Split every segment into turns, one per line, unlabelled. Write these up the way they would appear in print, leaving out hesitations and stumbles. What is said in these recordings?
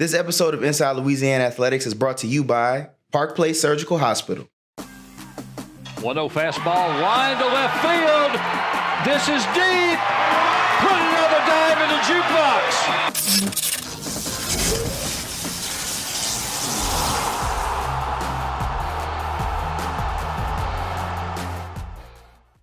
This episode of Inside Louisiana Athletics is brought to you by Park Place Surgical Hospital.
1-0 fastball, line to left field. This is deep. Put another dive in the jukebox.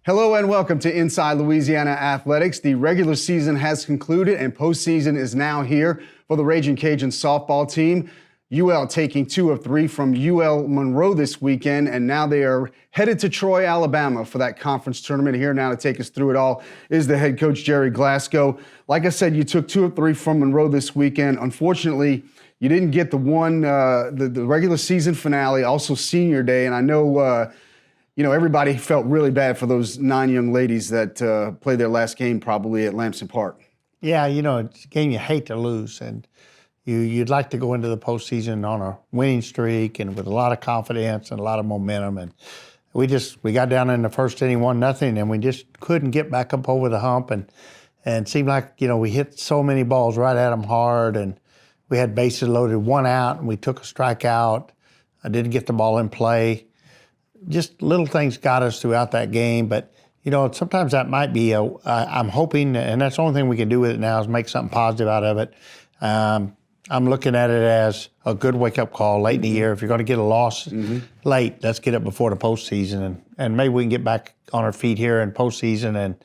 Hello and welcome to Inside Louisiana Athletics. The regular season has concluded and postseason is now here for the Ragin Cajuns softball team. UL taking 2 of 3 from UL Monroe this weekend, and now they are headed to Troy, Alabama for that conference tournament. Here now to take us through it all is the head coach, Jerry Glasgow. Like I said, you took 2 of 3 from Monroe this weekend. Unfortunately, you didn't get the regular season finale, also senior day, and I know everybody felt really bad for those 9 young ladies that played their last game probably at Lamson Park.
Yeah, it's a game you hate to lose, and you'd like to go into the postseason on a winning streak and with a lot of confidence and a lot of momentum. And we got down in the first inning 1-0, and we just couldn't get back up over the hump. And it seemed like we hit so many balls right at them hard, and we had bases loaded, 1 out, and we took a strikeout. I didn't get the ball in play. Just little things got us throughout that game, but sometimes that might be I'm hoping, and that's the only thing we can do with it now is make something positive out of it. I'm looking at it as a good wake-up call late in the year. If you're going to get a loss late, let's get it before the postseason, and maybe we can get back on our feet here in postseason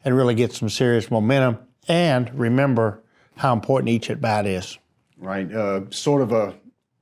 and really get some serious momentum and remember how important each at-bat is.
Right, sort of a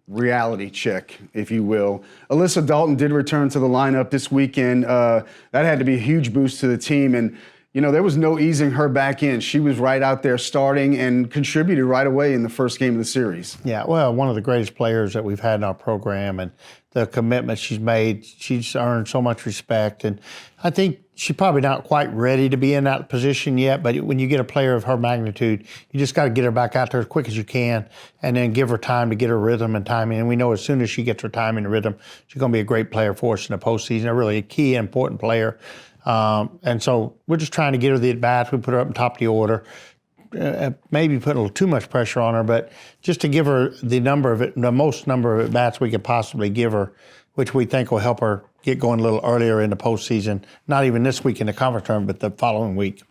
reality check, if you will. Alyssa Dalton did return to the lineup this weekend. That had to be a huge boost to the team, and there was no easing her back in. She was right out there starting and contributed right away in the first game of the series.
Yeah, well, one of the greatest players that we've had in our program, and the commitment she's made, she's earned so much respect. And I think she's probably not quite ready to be in that position yet, but when you get a player of her magnitude, you just got to get her back out there as quick as you can and then give her time to get her rhythm and timing. And we know as soon as she gets her timing and rhythm, she's going to be a great player for us in the postseason, a really key and important player. And so we're just trying to get her the at-bats. We put her up in top of the order. Maybe put a little too much pressure on her, but just to give her the most number of at-bats we could possibly give her, which we think will help her get going a little earlier in the postseason. Not even this week in the conference tournament, but the following week.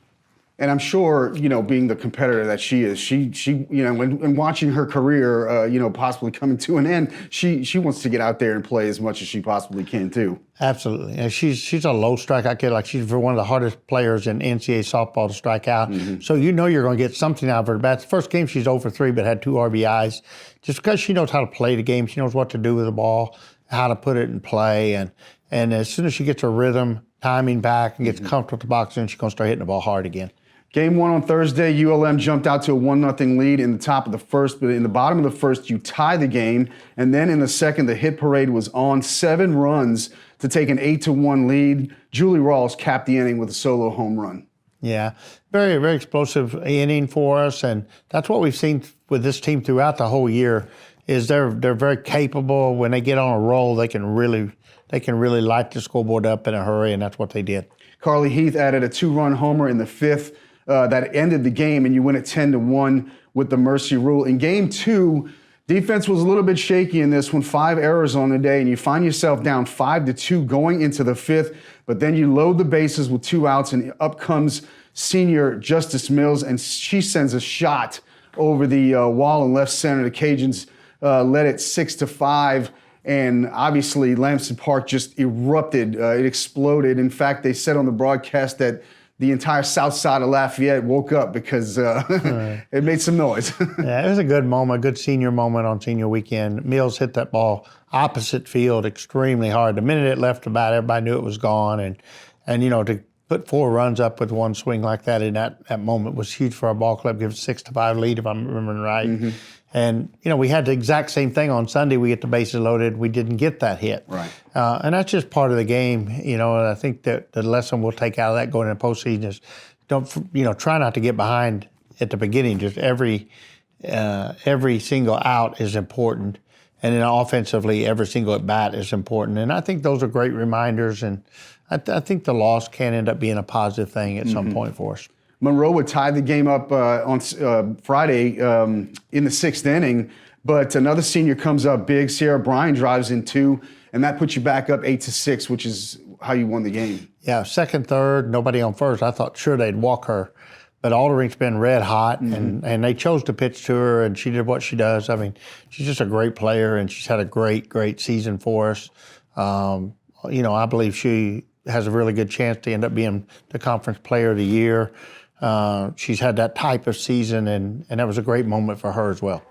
And I'm sure, being the competitor that she is, she when watching her career, possibly coming to an end, she wants to get out there and play as much as she possibly can too.
Absolutely. And she's a low strikeout kid. Like, she's one of the hardest players in NCAA softball to strike out. Mm-hmm. So you're going to get something out of her bats. First game she's 0 for 3, but had 2 RBIs. Just because she knows how to play the game, she knows what to do with the ball, how to put it in play, and as soon as she gets her rhythm, timing back, and gets comfortable with the box, then she's going to start hitting the ball hard again.
Game 1 on Thursday, ULM jumped out to a 1-0 lead in the top of the first, but in the bottom of the first, you tie the game. And then in the second, the hit parade was on, 7 runs to take an 8-1 lead. Julie Rawls capped the inning with a solo home run.
Yeah, very, very explosive inning for us. And that's what we've seen with this team throughout the whole year, is they're very capable. When they get on a roll, they can really light the scoreboard up in a hurry, and that's what they did.
Carly Heath added a 2-run homer in the 5th. That ended the game, and you win it 10-1 with the mercy rule. In game 2, defense was a little bit shaky in this one, 5 errors on the day, and you find yourself down 5-2 going into the 5th, but then you load the bases with 2 outs, and up comes senior Justice Mills, and she sends a shot over the wall in left center. The Cajuns led it 6-5. And obviously, Lamson Park just erupted. It exploded. In fact, they said on the broadcast that the entire south side of Lafayette woke up because it made some noise.
Yeah, it was a good moment, a good senior moment on senior weekend. Mills hit that ball opposite field extremely hard. The minute it left the bat, everybody knew it was gone. And to put 4 runs up with 1 swing like that in that moment was huge for our ball club. Give us 6-5 lead, if I'm remembering right. Mm-hmm. And, we had the exact same thing on Sunday. We get the bases loaded. We didn't get that hit.
Right.
And that's just part of the game, and I think that the lesson we'll take out of that going into postseason is try not to get behind at the beginning. Just every single out is important. And then offensively, every single at-bat is important. And I think those are great reminders. And I think the loss can end up being a positive thing at some point for us.
Monroe would tie the game up on Friday in the 6th inning, But another senior comes up big. Sierra Bryan drives in 2, and that puts you back up 8-6, which is how you won the game.
Yeah, second, third, nobody on first. I thought sure they'd walk her. But Alderich's been red hot, and they chose to pitch to her, and she did what she does. I mean, she's just a great player, and she's had a great season for us. I believe she has a really good chance to end up being the conference player of the year. She's had that type of season, and that was a great moment for her as well.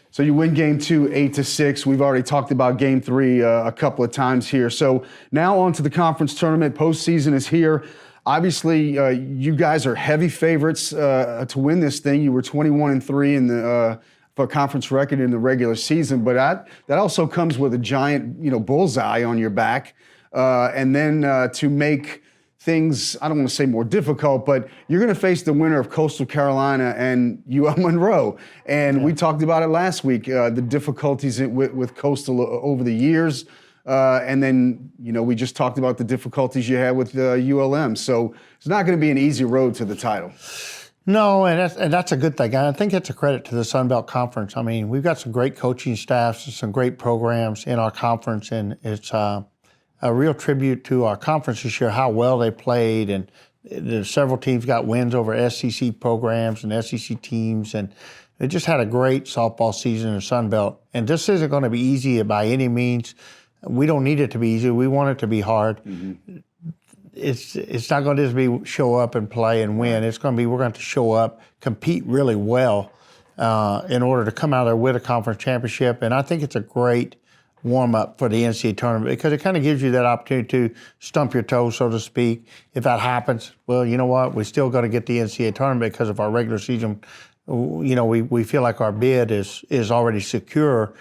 So you win game 2, 8-6. We've already talked about game 3 a couple of times here. So now on to the conference tournament. Postseason is here. Obviously, you guys are heavy favorites to win this thing. You were 21-3 in the for conference record in the regular season, but that also comes with a giant, bullseye on your back. And then to make things, I don't want to say more difficult, but you're going to face the winner of Coastal Carolina and UL Monroe. And we talked about it last week, the difficulties with Coastal over the years. And then, we just talked about the difficulties you had with ULM. So it's not going to be an easy road to the title.
No, and that's a good thing. I think it's a credit to the Sun Belt Conference. I mean, we've got some great coaching staffs and some great programs in our conference, and it's a real tribute to our conference this year, how well they played, and there's several teams got wins over SEC programs and SEC teams, and they just had a great softball season in the Sun Belt. And this isn't going to be easy by any means. We don't need it to be easy. We want it to be hard. Mm-hmm. It's not going to just be show up and play and win. It's going to be we're going to show up, compete really well in order to come out there with a conference championship. And I think it's a great warm-up for the NCAA tournament because it kind of gives you that opportunity to stump your toe, so to speak. If that happens, well, you know what? We still got to get the NCAA tournament because of our regular season. We feel like our bid is already secure.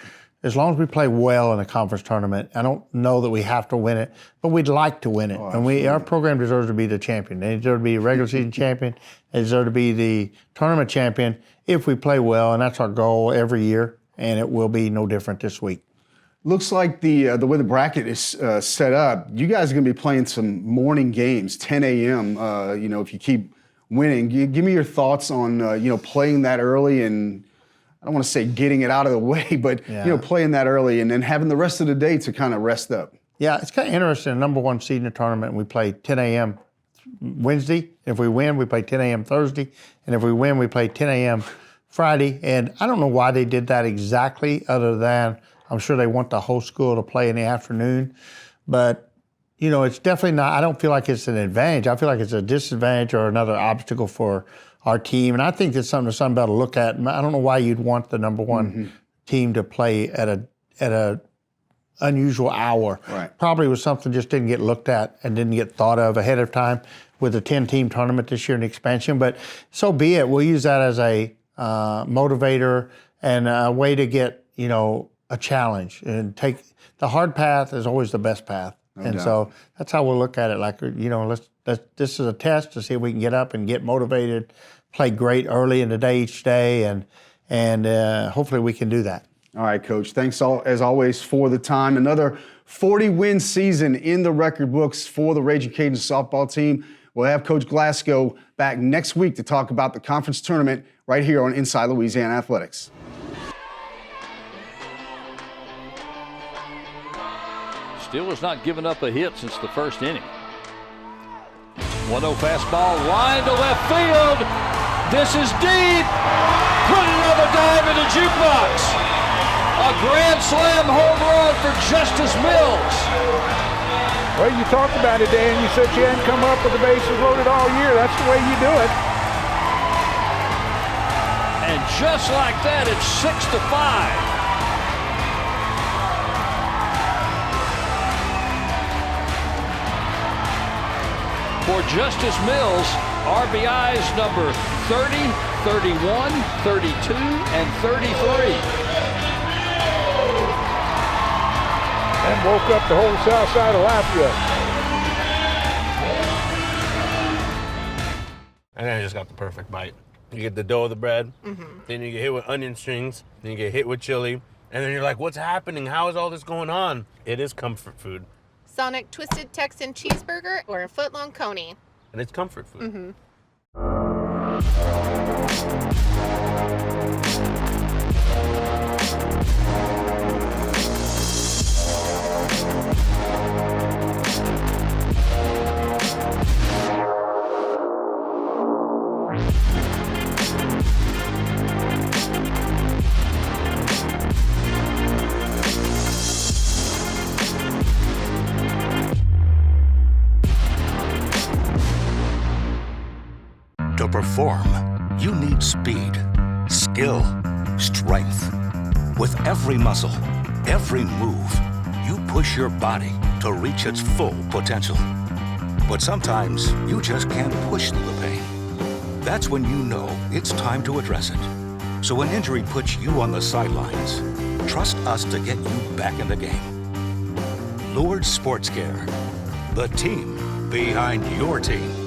As long as we play well in the conference tournament, I don't know that we have to win it, but we'd like to win it. And our program deserves to be the champion. They deserve to be a regular season champion. They deserve to be the tournament champion if we play well, and that's our goal every year, and it will be no different this week.
Looks like the way the bracket is set up, you guys are going to be playing some morning games, 10 a.m., if you keep winning. Give me your thoughts on, playing that early and I don't want to say getting it out of the way, but, playing that early and then having the rest of the day to kind of rest up. Yeah,
it's kind of interesting. Number 1 seed in the tournament, we play 10 a.m. Wednesday. If we win, we play 10 a.m. Thursday. And if we win, we play 10 a.m. Friday. And I don't know why they did that exactly other than I'm sure they want the whole school to play in the afternoon. But, it's definitely not, I don't feel like it's an advantage. I feel like it's a disadvantage or another obstacle for our team. And I think that's something the Sun Belt will look at. I don't know why you'd want the number 1 team to play at a unusual hour.
Right.
Probably was something just didn't get looked at and didn't get thought of ahead of time with the 10-team tournament this year in expansion. But so be it. We'll use that as a motivator and a way to get, a challenge and take the hard path is always the best path. So that's how we'll look at it. Like, this is a test to see if we can get up and get motivated, play great early in the day each day, and hopefully we can do that.
All right, Coach. Thanks as always for the time. Another 40-win season in the record books for the Ragin Cajuns softball team. We'll have Coach Glasgow back next week to talk about the conference tournament right here on Inside Louisiana Athletics.
Still has not given up a hit since the first inning. 1-0 fastball, line to left field. This is deep. Put another dive in the jukebox. A grand slam home run for Justice Mills.
Well, you talked about it, Dan. You said you hadn't come up with the bases loaded all year. That's the way you do it.
And just like that, it's 6-5. For Justice Mills, RBIs number 30, 31, 32, and 33.
And woke up the whole south side of Lafayette.
And then I just got the perfect bite. You get the dough of the bread, then you get hit with onion strings, then you get hit with chili, and then you're like, what's happening? How is all this going on? It is comfort food.
Sonic Twisted Texan Cheeseburger or a foot-long coney.
And it's comfort food.
perform, you need speed, skill, strength. With every muscle, every move, you push your body to reach its full potential. But sometimes you just can't push through the pain. That's when you know it's time to address it. So when injury puts you on the sidelines, trust us to get you back in the game. Lourdes Sports Care, the team behind your team.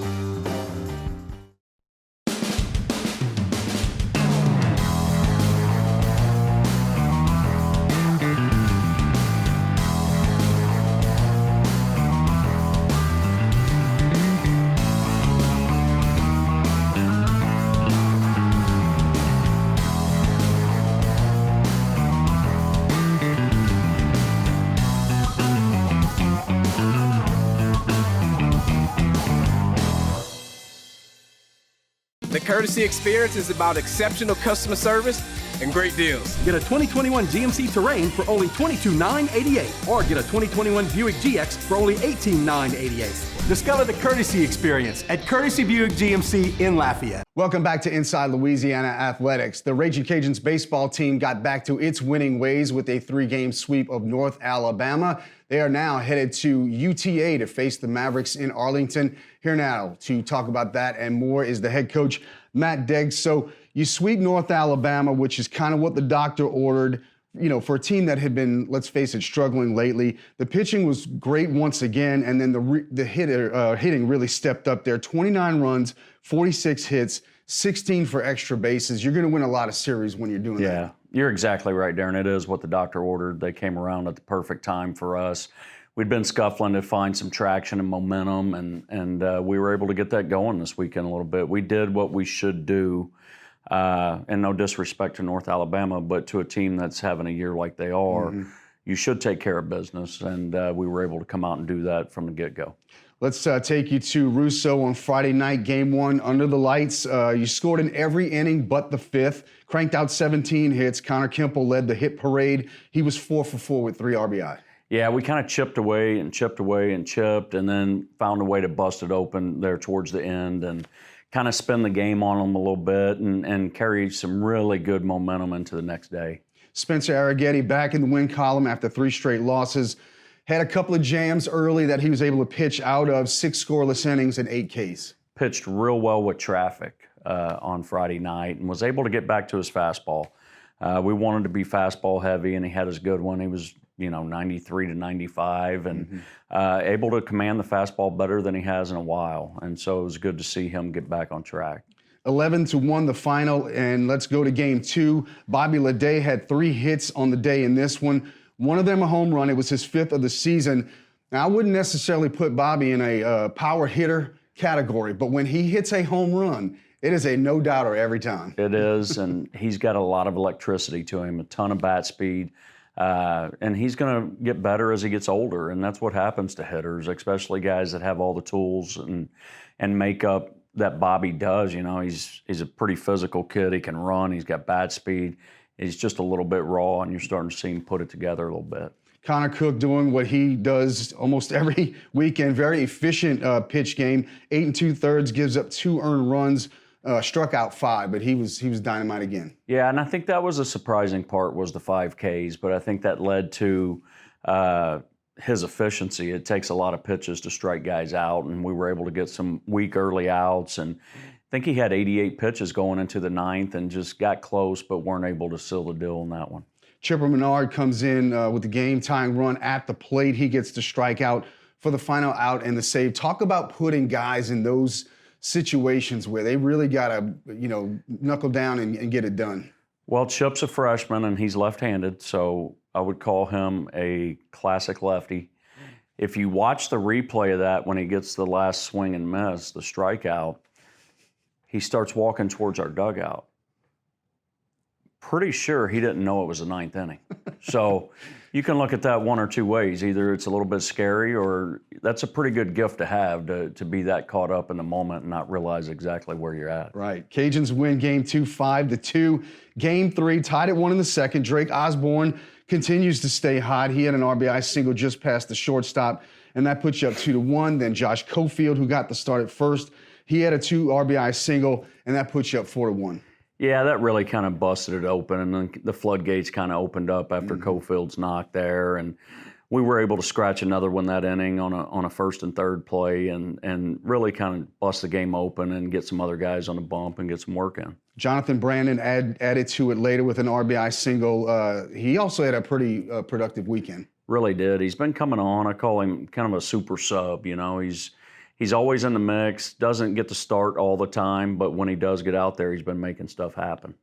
The Courtesy Experience is about exceptional customer service and great deals.
Get a 2021 GMC Terrain for only $22,988 or get a 2021 Buick GX for only $18,988. Discover the Courtesy Experience at Courtesy Buick GMC in Lafayette.
Welcome back to Inside Louisiana Athletics. The Ragin Cajuns baseball team got back to its winning ways with a 3-game sweep of North Alabama. They are now headed to UTA to face the Mavericks in Arlington. Here now to talk about that and more is the head coach, Matt Deggs. So you sweep North Alabama, which is kind of what the doctor ordered, for a team that had been, let's face it, struggling lately. The pitching was great once again, and then the hitting really stepped up there. 29 runs, 46 hits, 16 for extra bases. You're going to win a lot of series when you're doing that.
Yeah, you're exactly right, Darren. It is what the doctor ordered. They came around at the perfect time for us. We'd been scuffling to find some traction and momentum, and we were able to get that going this weekend a little bit. We did what we should do, and no disrespect to North Alabama, but to a team that's having a year like they are, you should take care of business, and we were able to come out and do that from the get-go.
Let's take you to Russo on Friday night, game 1, under the lights. You scored in every inning but the 5th, cranked out 17 hits. Connor Kimple led the hit parade. He was 4 for 4 with 3 RBI.
Yeah, we kind of chipped away, and then found a way to bust it open there towards the end and kind of spin the game on them a little bit and carry some really good momentum into the next day.
Spencer Arraghetti back in the win column after 3 straight losses. Had a couple of jams early that he was able to pitch out of, 6 scoreless innings and 8 Ks.
Pitched real well with traffic on Friday night and was able to get back to his fastball. We wanted to be fastball heavy, and he had his good one. He was 93 to 95 and able to command the fastball better than he has in a while. And so it was good to see him get back on track.
11-1 the final, and let's go to game 2. Bobby Leday had 3 hits on the day in this one. One of them a home run. It was his 5th of the season. Now, I wouldn't necessarily put Bobby in a power hitter category, but when he hits a home run, it is a no-doubter every time.
It is, and he's got a lot of electricity to him, a ton of bat speed. And he's going to get better as he gets older, and that's what happens to hitters, especially guys that have all the tools and makeup that Bobby does. He's a pretty physical kid. He can run. He's got bat speed. He's just a little bit raw, and you're starting to see him put it together a little bit.
Connor Cook doing what he does almost every weekend. Very efficient pitch game. 8 2/3, gives up 2 earned runs. Struck out 5, but he was dynamite again.
Yeah, and I think that was a surprising part was the 5 Ks, but I think that led to his efficiency. It takes a lot of pitches to strike guys out, and we were able to get some weak early outs. And I think he had 88 pitches going into the 9th and just got close, but weren't able to seal the deal on that one.
Chipper Menard comes in with the game-tying run at the plate. He gets the strikeout for the final out and the save. Talk about putting guys in those situations where they really got to, knuckle down and get it done.
Well, Chip's a freshman and he's left-handed, so I would call him a classic lefty. If you watch the replay of that when he gets the last swing and miss, the strikeout, he starts walking towards our dugout. Pretty sure he didn't know it was the 9th inning. So you can look at that one or two ways. Either it's a little bit scary or that's a pretty good gift to have to be that caught up in the moment and not realize exactly where you're at.
Right. Cajuns win game 2, 5-2. Game 3, tied at 1 in the second. Drake Osborne continues to stay hot. He had an RBI single just past the shortstop, and that puts you up 2-1. Then Josh Cofield, who got the start at first, He had a 2 RBI single, and that puts you up 4-1.
Yeah, that really kind of busted it open, and then the floodgates kind of opened up after Cofield's knock there, and we were able to scratch another one that inning on a first and third play, and really kind of bust the game open and get some other guys on the bump and get some work in.
Jonathan Brandon added to it later with an RBI single. He also had a pretty productive weekend.
Really did. He's been coming on. I call him kind of a super sub. You know, he's always in the mix. Doesn't get to start all the time, but when he does get out there, he's been making stuff happen.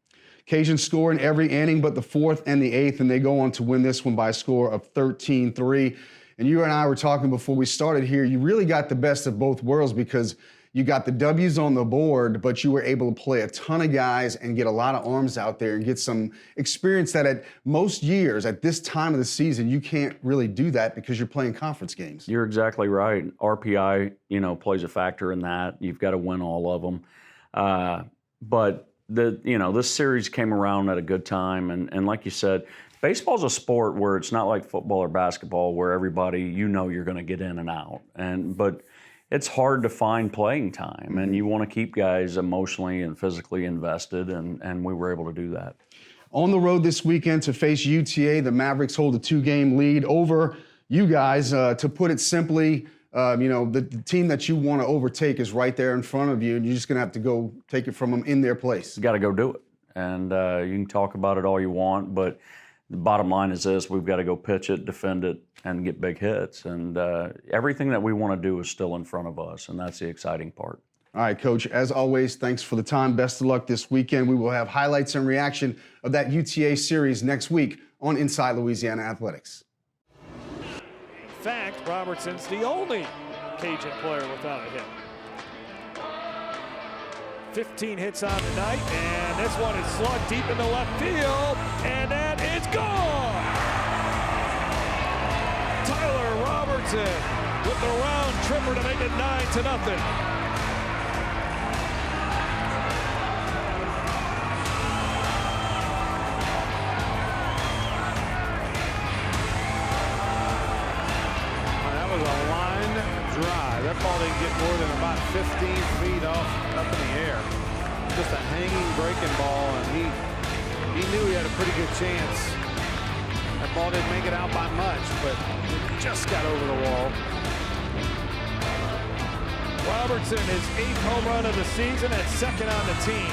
Cajuns score in every inning but the 4th and the 8th, and they go on to win this one by a score of 13-3. And you and I were talking before we started here. You really got the best of both worlds because you got the W's on the board, but you were able to play a ton of guys and get a lot of arms out there and get some experience that at most years, at this time of the season, you can't really do that because you're playing conference games.
You're exactly right. RPI, plays a factor in that. You've got to win all of them. But this series came around at a good time, and like you said, baseball's a sport where it's not like football or basketball where everybody you're going to get in and out, but it's hard to find playing time, and you want to keep guys emotionally and physically invested, and we were able to do that.
On the road this weekend to face UTA, the Mavericks hold a 2-game lead over you guys. To put it simply, the team that you want to overtake is right there in front of you, and you're just going to have to go take it from them in their place.
You got to go do it, and you can talk about it all you want, but the bottom line is this: we've got to go pitch it, defend it, and get big hits. And everything that we want to do is still in front of us, and that's the exciting part.
All right, Coach, as always, thanks for the time. Best of luck this weekend. We will have highlights and reaction of that UTA series next week on Inside Louisiana Athletics.
In fact, Robertson's the only Cajun player without a hit. 15 hits on the night, and this one is slugged deep into left field, and that is gone! Tyler Robertson with the round tripper to make it 9-0.
That ball didn't get more than about 15 feet up in the air. Just a hanging breaking ball, and he knew he had a pretty good chance. That ball didn't make it out by much, but it just got over the wall.
Robertson, his 8th home run of the season and 2nd on the team.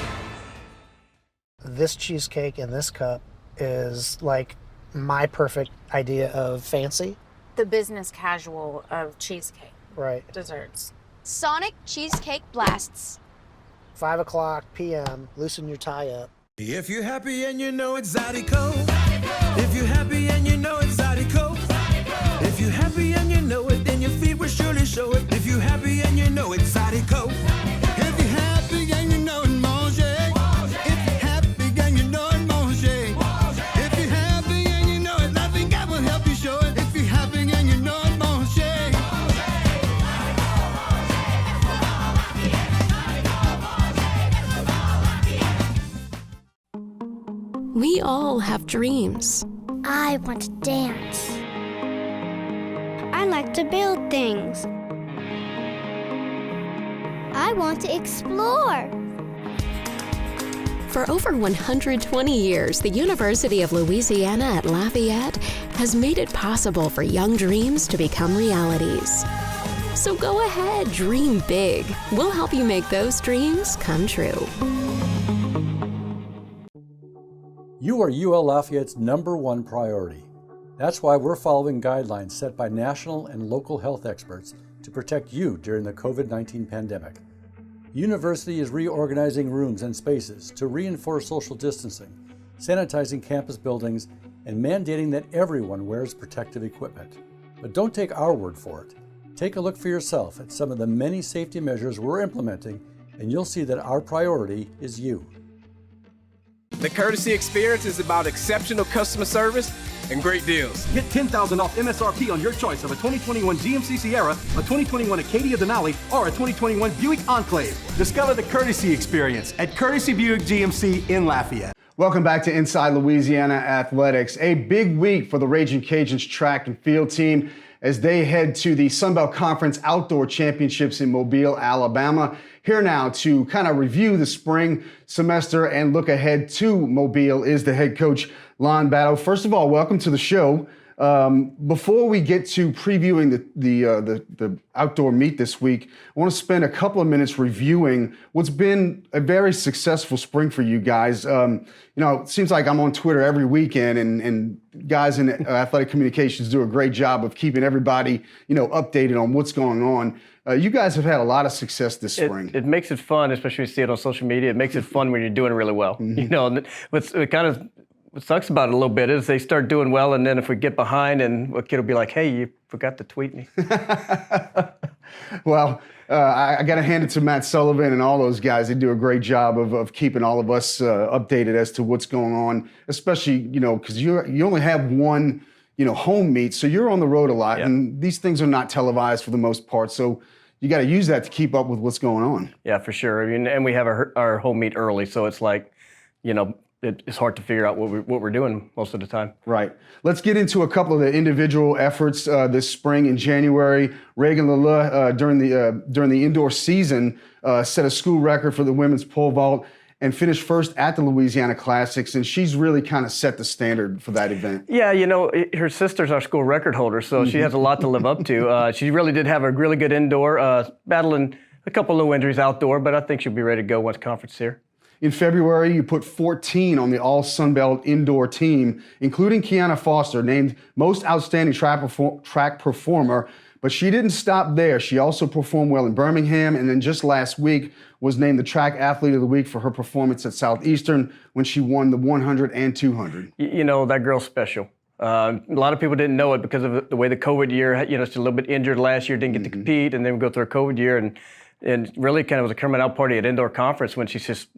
This cheesecake in this cup is like my perfect idea of fancy.
The business casual of cheesecake.
Right.
Desserts.
Sonic Cheesecake Blasts.
5:00 p.m. Loosen your tie up.
If you're happy and you know it's Zydeco. If you're happy and you know it's Zydeco. If you're happy and you know it, then your feet will surely show it. If you're happy and you know it's Zydeco. If you're happy and you know it, mange. If you're happy and you know it, mange. If you're happy and you know it, I think I will help you show it. If you're happy and you know it, mange.
We all have dreams.
I want to dance. I like to build things. I want to explore.
For over 120 years, the University of Louisiana at Lafayette has made it possible for young dreams to become realities. So go ahead, dream big. We'll help you make those dreams come true.
You are UL Lafayette's #1 priority. That's why we're following guidelines set by national and local health experts to protect you during the COVID-19 pandemic. University is reorganizing rooms and spaces to reinforce social distancing, sanitizing campus buildings, and mandating that everyone wears protective equipment. But don't take our word for it. Take a look for yourself at some of the many safety measures we're implementing, and you'll see that our priority is you.
The Courtesy Experience is about exceptional customer service and great deals.
Get $10,000 off MSRP on your choice of a 2021 GMC Sierra, a 2021 Acadia Denali, or a 2021 Buick Enclave. Discover the Courtesy Experience at Courtesy Buick GMC in Lafayette.
Welcome back to Inside Louisiana Athletics. A big week for the Ragin Cajuns track and field team as they head to the Sun Belt Conference Outdoor Championships in Mobile, Alabama. Here now to kind of review the spring semester and look ahead to Mobile is the head coach, Lon Battle. First of all, welcome to the show. Before we get to previewing the outdoor meet this week, I want to spend a couple of minutes reviewing what's been a very successful spring for you guys. It seems like I'm on Twitter every weekend, and guys in athletic communications do a great job of keeping everybody, updated on what's going on. You guys have had a lot of success this spring.
It makes it fun, especially when you see it on social media. It makes it fun when you're doing really well. What sucks about it a little bit is they start doing well, and then if we get behind, and a kid will be like, "Hey, you forgot to tweet me."
Well, I got to hand it to Matt Sullivan and all those guys. They do a great job of keeping all of us updated as to what's going on, especially, because you only have one, home meet, so you're on the road a lot, and these things are not televised for the most part, so you got to use that to keep up with what's going on.
Yeah, for sure. And we have our home meet early, so it's like, it's hard to figure out what we're doing most of the time.
Right. Let's get into a couple of the individual efforts this spring. In January, Reagan Lala, during the indoor season, set a school record for the women's pole vault and finished first at the Louisiana Classics, and she's really kind of set the standard for that event.
Yeah, her sister's our school record holder, so she has a lot to live up to. She really did have a really good indoor, battling a couple low injuries outdoor, but I think she'll be ready to go once conference is here.
In February, you put 14 on the All Sunbelt indoor team, including Kiana Foster, named Most Outstanding Track Performer. But she didn't stop there. She also performed well in Birmingham, and then just last week was named the Track Athlete of the Week for her performance at Southeastern when she won the 100 and 200.
That girl's special. A lot of people didn't know it because of the way the COVID year, she's a little bit injured last year, didn't get to compete, and then we go through a COVID year, and really kind of was a coming out party at indoor conference when she just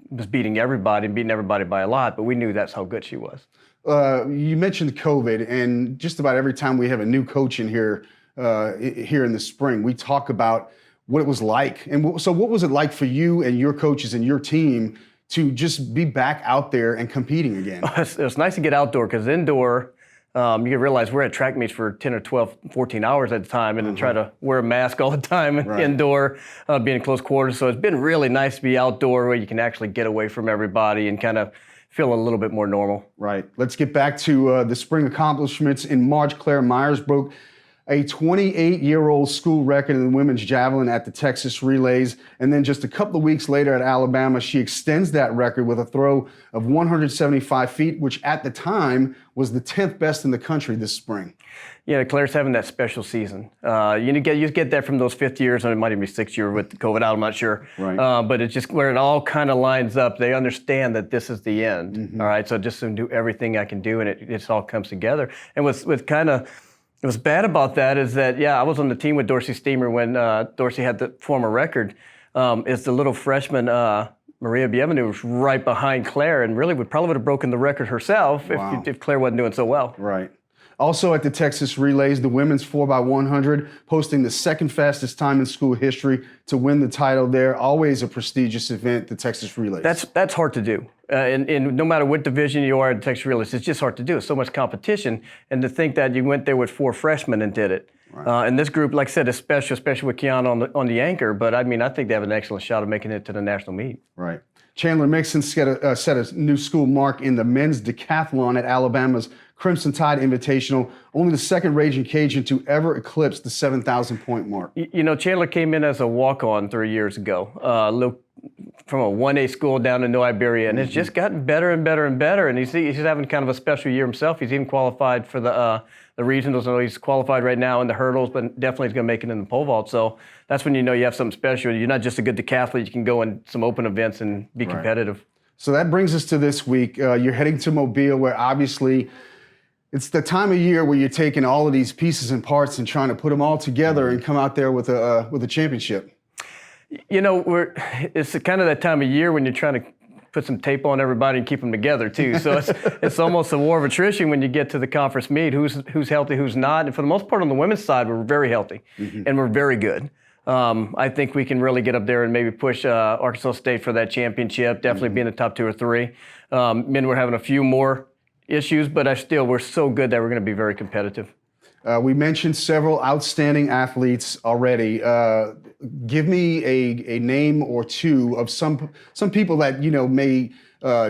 was beating everybody and beating everybody by a lot, but we knew that's how good she was.
You mentioned COVID, and just about every time we have a new coach in here in the spring, we talk about what it was like. And so what was it like for you and your coaches and your team to just be back out there and competing again?
It was nice to get outdoor, because indoor, you realize we're at track meets for 10 or 12, 14 hours at a time, and then try to wear a mask all the time indoor, being in close quarters. So it's been really nice to be outdoor where you can actually get away from everybody and kind of feel a little bit more normal.
Right. Let's get back to the spring accomplishments. In March, Claire Myers broke a 28-year-old school record in the women's javelin at the Texas Relays. And then just a couple of weeks later at Alabama, she extends that record with a throw of 175 feet, which at the time was the 10th best in the country this spring.
Yeah, Claire's having that special season. You get that from those fifth years, and it might even be sixth year with COVID out, I'm not sure.
Right.
But it's just where it all kind of lines up. They understand that this is the end. All right, so just to do everything I can do, and it all comes together. And with kind of, it was bad about that is that, I was on the team with Dorsey Steamer when Dorsey had the former record. It's the little freshman, Maria Bienvenu, was right behind Claire, and really probably would have broken the record herself if Claire wasn't doing so well.
Right. Also at the Texas Relays, the women's 4x100, posting the second fastest time in school history to win the title there. Always a prestigious event, the Texas Relays.
That's hard to do. And no matter what division you are at the Texas Relays, it's just hard to do. It's so much competition. And to think that you went there with 4 freshmen and did it. Right. And this group, like I said, is special, especially with Kiana on the anchor. But I think they have an excellent shot of making it to the national meet.
Right. Chandler Mixon set a new school mark in the men's decathlon at Alabama's Crimson Tide Invitational, only the second Ragin Cajun to ever eclipse the 7,000-point mark.
Chandler came in as a walk-on 3 years ago, from a 1A school down in New Iberia, and it's just gotten better and better and better, and he's having kind of a special year himself. He's even qualified for the regionals. I know he's qualified right now in the hurdles, but definitely he's going to make it in the pole vault. So that's when you know you have something special. You're not just a good decathlete. You can go in some open events and be competitive.
So that brings us to this week. You're heading to Mobile, where obviously it's the time of year where you're taking all of these pieces and parts and trying to put them all together and come out there with a championship.
It's kind of that time of year when you're trying to put some tape on everybody and keep them together too. So it's almost a war of attrition when you get to the conference meet. Who's healthy, who's not. And for the most part on the women's side, we're very healthy and we're very good. I think we can really get up there and maybe push Arkansas State for that championship, definitely be in the top 2 or 3. Men, we're having a few more issues, but we're so good that we're going to be very competitive.
We mentioned several outstanding athletes already. Give me a name or two of some people that may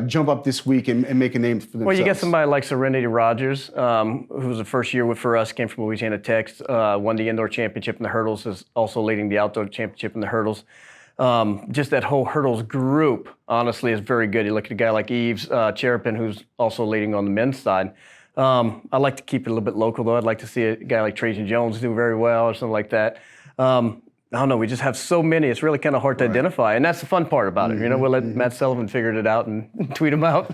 jump up this week and make a name for themselves.
Well, you get somebody like Serenity Rogers, who was the first year for us, came from Louisiana Tech, won the indoor championship in the hurdles, is also leading the outdoor championship in the hurdles. Just that whole hurdles group, honestly, is very good. You look at a guy like Yves Cherepin, who's also leading on the men's side. I like to keep it a little bit local, though. I'd like to see a guy like Trajan Jones do very well or something like that. I don't know. We just have so many. It's really kind of hard to identify, and that's the fun part about it. We'll let Matt Sullivan figure it out and tweet them out.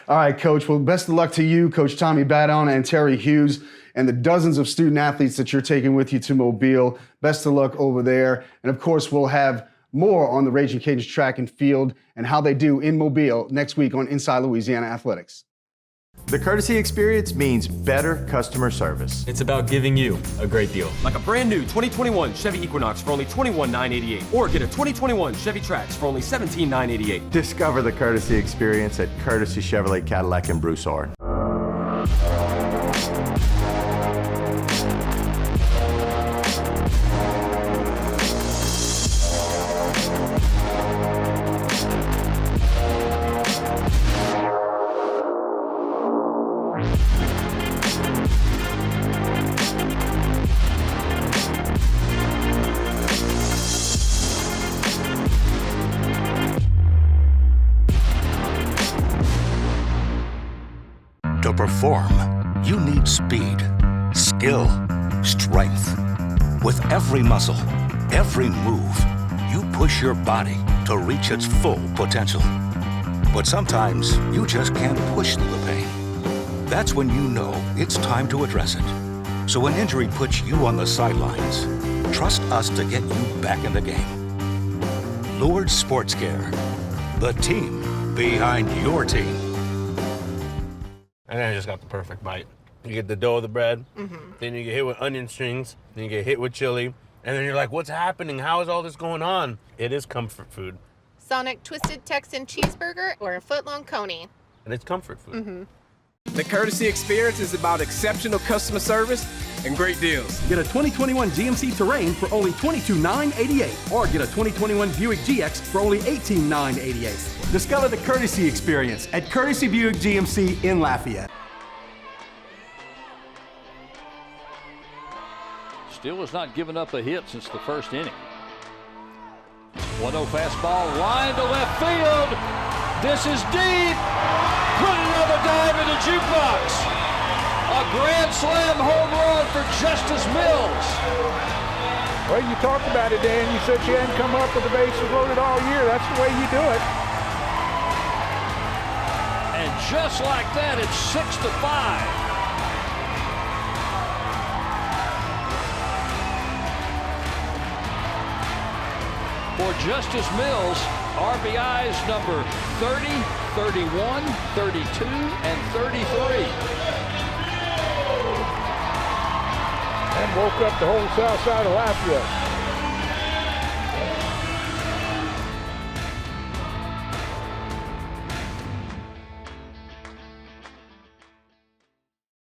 All right, Coach. Well, best of luck to you, Coach Tommy Badon and Terry Hughes, and the dozens of student athletes that you're taking with you to Mobile. Best of luck over there. And, of course, we'll have more on the Ragin' Cajuns track and field and how they do in Mobile next week on Inside Louisiana Athletics.
The Courtesy Experience means better customer service.
It's about giving you a great deal.
Like a brand new 2021 Chevy Equinox for only $21,988. Or get a 2021 Chevy Trax for only $17,988.
Discover the Courtesy Experience at Courtesy Chevrolet Cadillac in Broussard.
To perform, you need speed, skill, strength. With every muscle, every move, you push your body to reach its full potential. But sometimes you just can't push through the pain. That's when you know it's time to address it. So when injury puts you on the sidelines, trust us to get you back in the game. Lourdes Sports Care, the team behind your team.
And then I just got the perfect bite. You get the dough of the bread, then you get hit with onion strings, then you get hit with chili, and then you're like, what's happening? How is all this going on? It is comfort food.
Sonic Twisted Texan Cheeseburger or a foot-long coney.
And it's comfort food.
The Courtesy Experience is about exceptional customer service and great deals.
Get a 2021 GMC Terrain for only $22,988. Or get a 2021 Buick GX for only $18,988. Discover the Courtesy Experience at Courtesy Buick GMC in Lafayette.
Still has not given up a hit since the first inning. 1-0 fastball, line to left field. This is deep. Put another dive in the jukebox. A grand slam home run for Justice Mills.
Well, you talked about it, Dan. You said you hadn't come up with the bases loaded all year. That's the way you do it.
And just like that, it's 6-5. For Justice Mills, RBIs number 30, 31, 32, and 33.
And woke up the whole south side of Lafayette.